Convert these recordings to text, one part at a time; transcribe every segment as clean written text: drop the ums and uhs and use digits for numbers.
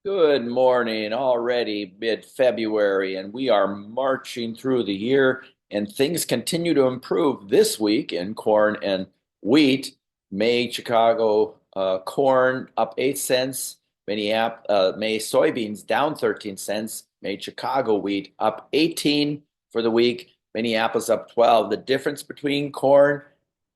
Good morning, already mid-February, and we are marching through the year, and things continue to improve this week in corn and wheat. May Chicago corn up 8 cents, May soybeans down 13 cents, May Chicago wheat up 18 for the week, Minneapolis up 12. The difference between corn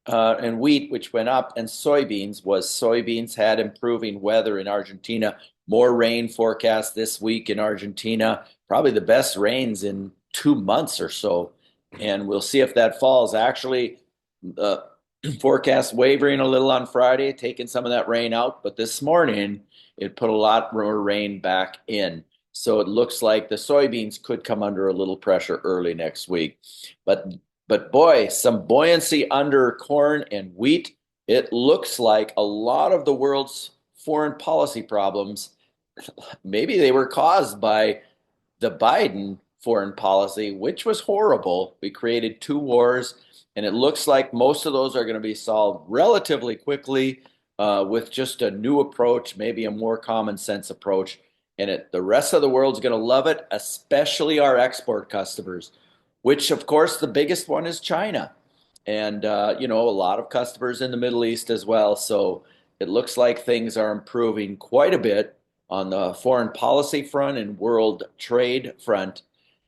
and wheat, which went up, and soybeans had improving weather in Argentina. More rain forecast this week in Argentina, probably the best rains in 2 months or so. And we'll see if that falls. Actually, the forecast wavering a little on Friday, taking some of that rain out. But this morning, it put a lot more rain back in. So it looks like the soybeans could come under a little pressure early next week. But but boy, some buoyancy under corn and wheat. It looks like a lot of the world's foreign policy problems, maybe they were caused by the Biden foreign policy, which was horrible. We created two wars, and it looks like most of those are going to be solved relatively quickly with just a new approach, maybe a more common sense approach. And the rest of the world's going to love it, especially our export customers, which, of course, the biggest one is China. And, a lot of customers in the Middle East as well. So it looks like things are improving quite a bit on the foreign policy front and world trade front.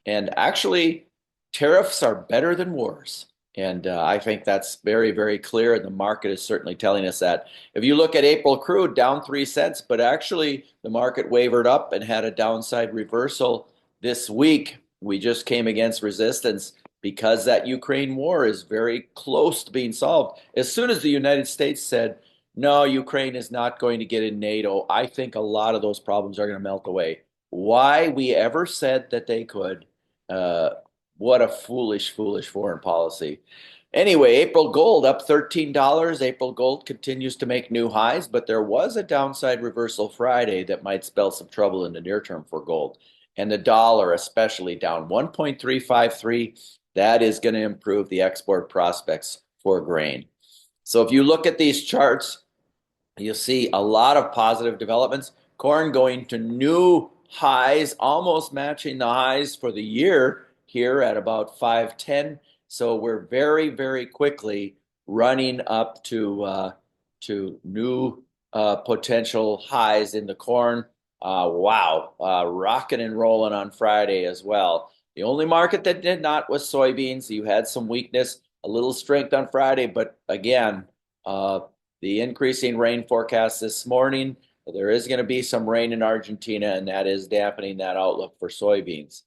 And actually, tariffs are better than wars. And I think that's very, very clear. And the market is certainly telling us that. If you look at April crude, down 3 cents, but actually the market wavered up and had a downside reversal this week. We just came against resistance because that Ukraine war is very close to being solved. As soon as the United States said, no, Ukraine is not going to get in NATO, I think a lot of those problems are going to melt away. Why we ever said that they could, uh, what a foolish, foolish foreign policy. Anyway, April gold up $13. April gold continues to make new highs, but there was a downside reversal Friday that might spell some trouble in the near term for gold. And the dollar, especially down 1.353, that is going to improve the export prospects for grain. So if you look at these charts, you'll see a lot of positive developments. Corn going to new highs, almost matching the highs for the year here at about 510. So we're very, very quickly running up to new potential highs in the corn. Wow, rocking and rolling on Friday as well. The only market that did not was soybeans. You had some weakness, a little strength on Friday, but again, the increasing rain forecast this morning, there is going to be some rain in Argentina, and that is dampening that outlook for soybeans.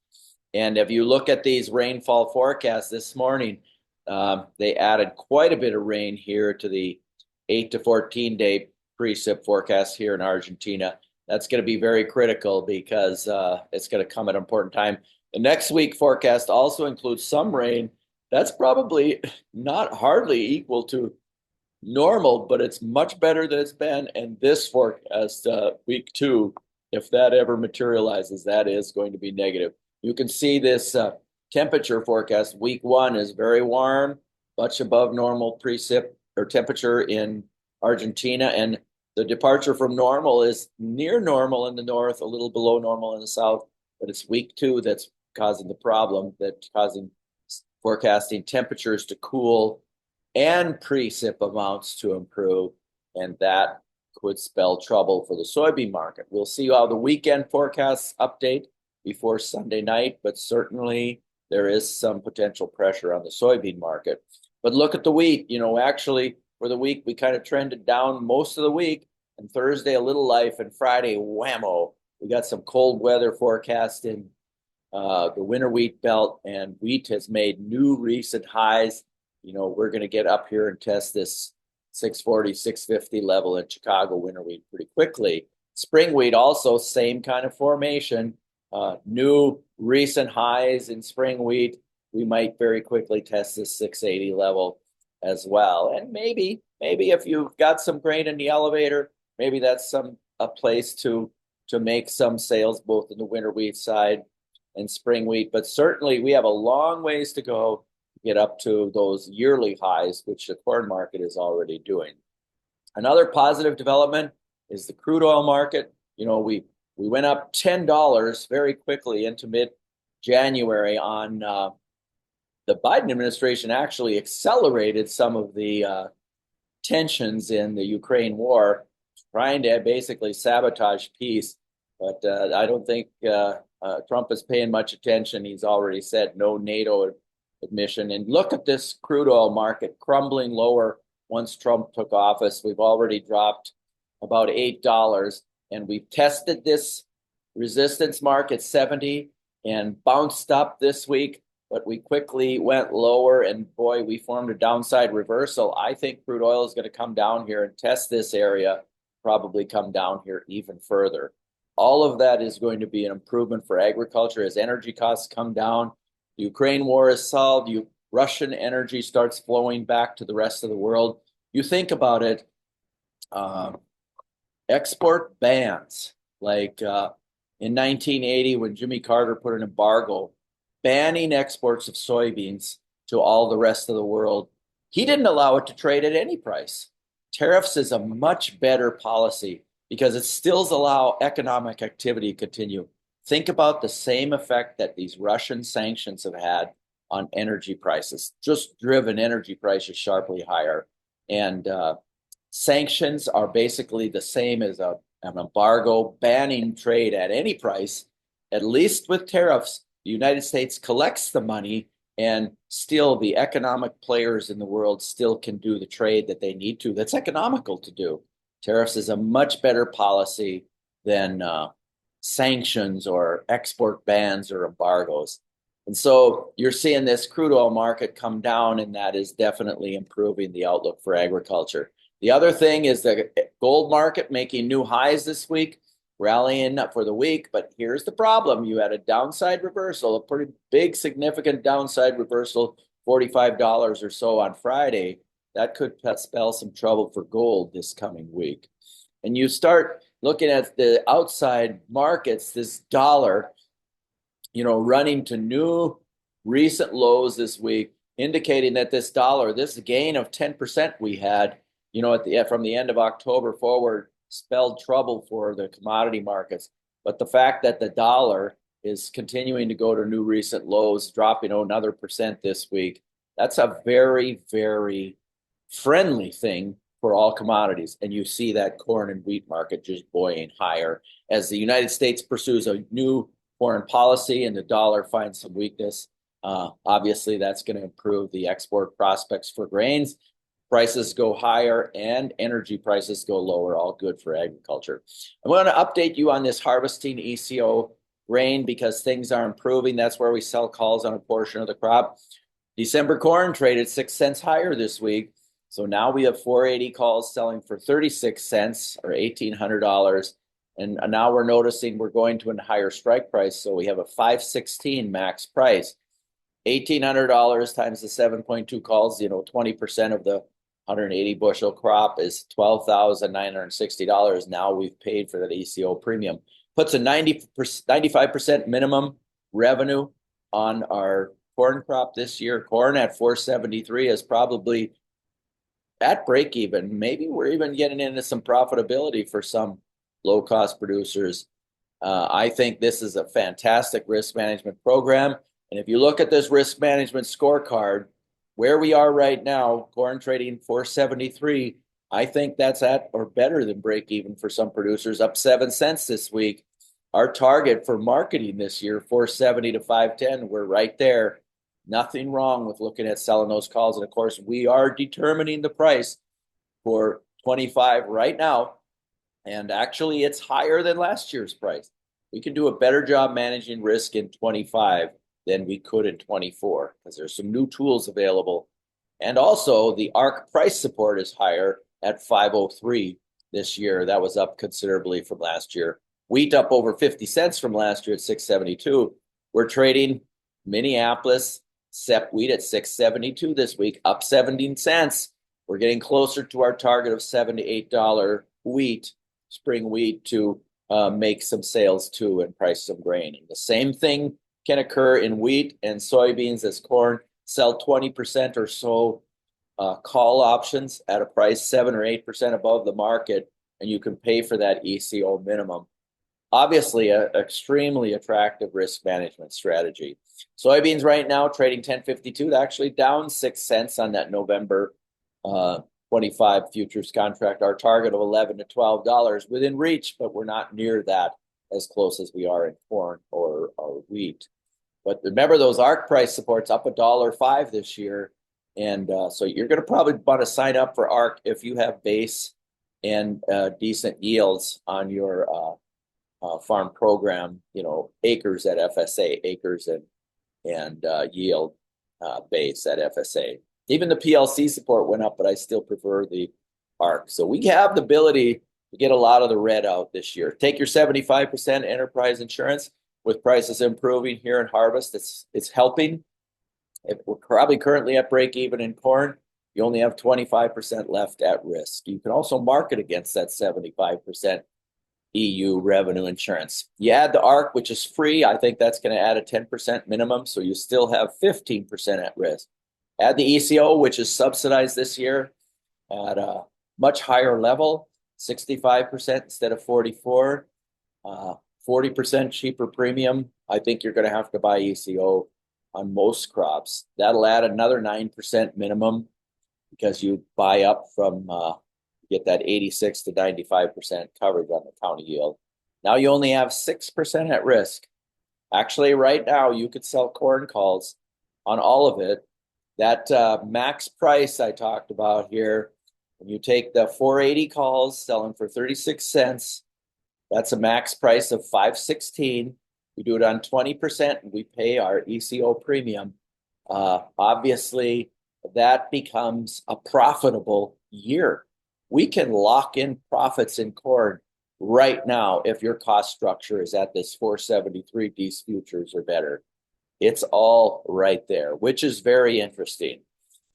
And if you look at these rainfall forecasts this morning, they added quite a bit of rain here to the 8 to 14 day precip forecast here in Argentina. That's going to be very critical because it's going to come at an important time. The next week forecast also includes some rain. That's probably not hardly equal to normal, but it's much better than it's been. And this forecast, week two, if that ever materializes, that is going to be negative. You can see this temperature forecast. Week one is very warm, much above normal precip or temperature in Argentina. And the departure from normal is near normal in the north, a little below normal in the south. But it's week two that's causing the problem, that's causing forecasting temperatures to cool and precip amounts to improve, and that could spell trouble for the soybean market. We'll see how the weekend forecasts update before Sunday night, but certainly there is some potential pressure on the soybean market. But look at the wheat. Actually, for the week, we kind of trended down most of the week, and Thursday, a little life, and Friday, whammo. We got some cold weather forecast in the winter wheat belt, and wheat has made new recent highs. We're going to get up here and test this 640, 650 level in Chicago winter wheat pretty quickly. Spring wheat also, same kind of formation. New recent highs in spring wheat. We might very quickly test this 680 level as well. And maybe if you've got some grain in the elevator, maybe that's a place to make some sales both in the winter wheat side and spring wheat. But certainly we have a long ways to go get up to those yearly highs, which the corn market is already doing. Another positive development is the crude oil market. We We went up $10 very quickly into mid-January on the Biden administration actually accelerated some of the tensions in the Ukraine war, trying to basically sabotage peace. But I don't think Trump is paying much attention. He's already said no NATO admission. And look at this crude oil market crumbling lower once Trump took office. We've already dropped about $8, and we've tested this resistance mark at 70 and bounced up this week, but we quickly went lower, and boy, we formed a downside reversal. I think crude oil is going to come down here and test this area, probably come down here even further. All of that is going to be an improvement for agriculture as energy costs come down. The Ukraine war is solved. Russian energy starts flowing back to the rest of the world. You think about it, export bans, like in 1980 when Jimmy Carter put an embargo banning exports of soybeans to all the rest of the world. He didn't allow it to trade at any price. Tariffs is a much better policy because it still allows economic activity to continue. Think about the same effect that these Russian sanctions have had on energy prices, just driven energy prices sharply higher. And sanctions are basically the same as an embargo banning trade at any price. At least with tariffs, the United States collects the money, and still the economic players in the world still can do the trade that they need to. That's economical to do. Tariffs is a much better policy than sanctions or export bans or embargoes. And so you're seeing this crude oil market come down, and that is definitely improving the outlook for agriculture. The other thing is the gold market making new highs this week, rallying up for the week. But here's the problem. You had a downside reversal, a pretty big, significant downside reversal, $45 or so on Friday. That could spell some trouble for gold this coming week. And you start looking at the outside markets, this dollar, running to new recent lows this week, indicating that this dollar, this gain of 10% we had, from the end of October forward, spelled trouble for the commodity markets. But the fact that the dollar is continuing to go to new recent lows, dropping another percent this week, that's a very, very friendly thing for all commodities. And you see that corn and wheat market just buoying higher as the United States pursues a new foreign policy and the dollar finds some weakness. Obviously, that's going to improve the export prospects for grains. Prices go higher and energy prices go lower, all good for agriculture. I want to update you on this harvesting ECO grain because things are improving. That's where we sell calls on a portion of the crop. December corn traded 6 cents higher this week. So now we have 480 calls selling for 36 cents or $1,800. And now we're noticing we're going to a higher strike price. So we have a 516 max price. $1,800 times the 7.2 calls, 20% of the 180 bushel crop is $12,960. Now we've paid for that ECO premium. Puts a 95% minimum revenue on our corn crop this year. Corn at 473 is probably at break even. Maybe we're even getting into some profitability for some low-cost producers. I think this is a fantastic risk management program. And if you look at this risk management scorecard, where we are right now, corn trading 473, I think that's at or better than break even for some producers, up 7 cents this week. Our target for marketing this year, 470 to 510, we're right there. Nothing wrong with looking at selling those calls. And of course, we are determining the price for 25 right now. And actually, it's higher than last year's price. We can do a better job managing risk in 25 than we could in 24 because there's some new tools available. And also, the ARC price support is higher at 503 this year. That was up considerably from last year. Wheat up over 50 cents from last year at 672. We're trading Minneapolis CEP wheat at 672 this week, up 17 cents. We're getting closer to our target of $7 to $8 wheat, spring wheat, to make some sales too and price some grain. And the same thing can occur in wheat and soybeans as corn. Sell 20% or so call options at a price 7 or 8% above the market, and you can pay for that ECO minimum. obviously a extremely attractive risk management strategy. Soybeans right now trading 10.52, actually down 6 cents on that November 25 futures contract. Our target of $11 to $12 within reach, but we're not near that as close as we are in corn or wheat. But remember those ARC price supports up $1.05 this year. And so you're going to probably want to sign up for ARC if you have base and decent yields on your farm program, acres at FSA, acres and yield base at FSA. Even the PLC support went up, but I still prefer the ARC. So we have the ability to get a lot of the red out this year. Take your 75% enterprise insurance with prices improving here in harvest. It's helping. If we're probably currently at break even in corn, you only have 25% left at risk. You can also market against that 75% EU revenue insurance. You add the ARC, which is free. I think that's going to add a 10% minimum, so you still have 15% at risk. Add the ECO, which is subsidized this year at a much higher level, 65% instead of 44%, 40% cheaper premium. I think you're going to have to buy ECO on most crops. That'll add another 9% minimum because you buy up from get that 86 to 95% coverage on the county yield. Now you only have 6% at risk. Actually, right now you could sell corn calls on all of it. That max price I talked about here, when you take the 480 calls selling for 36 cents, that's a max price of $5.16. We do it on 20% and we pay our ECO premium. Obviously, that becomes a profitable year. We can lock in profits in corn right now if your cost structure is at this 473 D's futures or better. It's all right there, which is very interesting.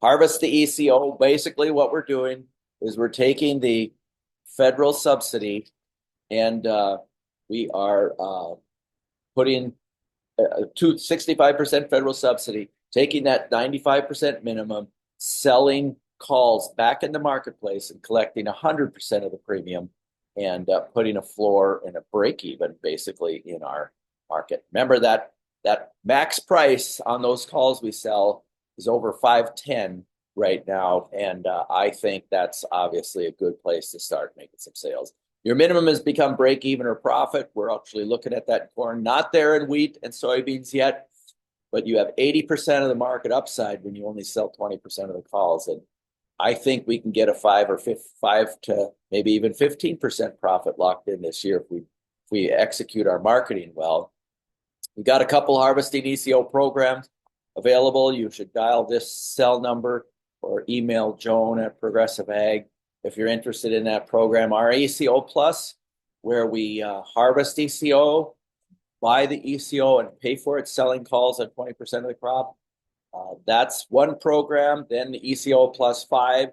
Harvest the ECO. Basically, what we're doing is we're taking the federal subsidy and we are putting 65% federal subsidy, taking that 95% minimum, selling calls back in the marketplace and collecting 100% of the premium and putting a floor and a break even basically in our market. Remember that max price on those calls we sell is over $5.10 right now. And I think that's obviously a good place to start making some sales. Your minimum has become break even or profit. We're actually looking at that corn, not there in wheat and soybeans yet, but you have 80% of the market upside when you only sell 20% of the calls. And I think we can get a 5 to maybe even 15% profit locked in this year if we execute our marketing well. We've got a couple harvesting ECO programs available. You should dial this cell number or email Joan at ProgressiveAg if you're interested in that program. Our ECO Plus, where we harvest ECO, buy the ECO and pay for it, selling calls at 20% of the crop. That's one program. Then the ECO Plus 5,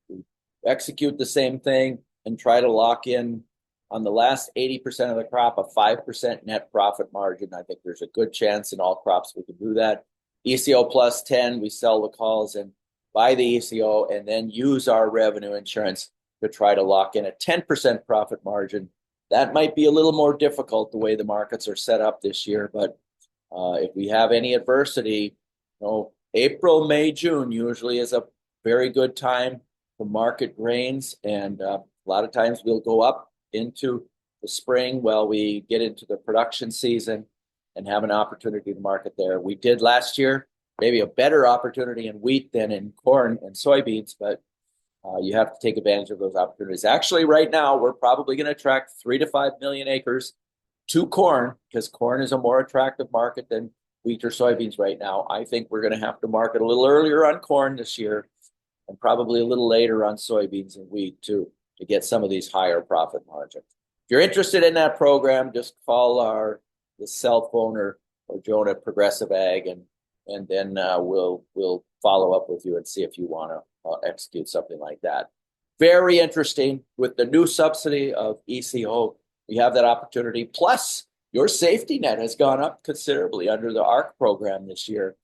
we execute the same thing and try to lock in on the last 80% of the crop a 5% net profit margin. I think there's a good chance in all crops we can do that. ECO Plus 10, we sell the calls and buy the ECO and then use our revenue insurance to try to lock in a 10% profit margin. That might be a little more difficult the way the markets are set up this year, but if we have any adversity, April, May, June usually is a very good time to market grains, and a lot of times we'll go up into the spring while we get into the production season and have an opportunity to market there. We did last year, maybe a better opportunity in wheat than in corn and soybeans, but you have to take advantage of those opportunities. Actually, right now, we're probably going to attract 3 to 5 million acres to corn because corn is a more attractive market than wheat or soybeans right now. I think we're going to have to market a little earlier on corn this year and probably a little later on soybeans and wheat too to get some of these higher profit margins. If you're interested in that program, just call the cell phone or Joan at Progressive Ag and then we'll follow up with you and see if you want to execute something like that. Very interesting. With the new subsidy of ECO, we have that opportunity. Plus, your safety net has gone up considerably under the ARC program this year.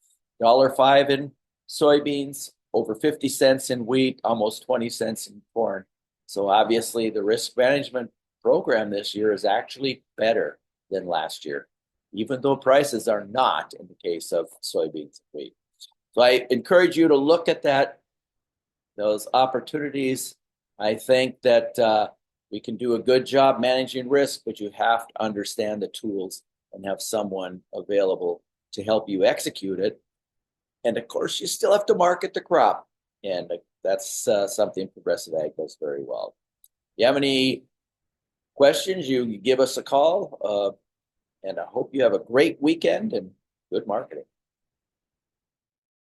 $1.05 in soybeans, over 50 cents in wheat, almost 20 cents in corn. So obviously the risk management program this year is actually better than last year, even though prices are not in the case of soybeans and wheat. So I encourage you to look at those opportunities. I think that we can do a good job managing risk, but you have to understand the tools and have someone available to help you execute it. And of course, you still have to market the crop. And that's something Progressive Ag does very well. If you have any questions, you give us a call. And I hope you have a great weekend and good marketing.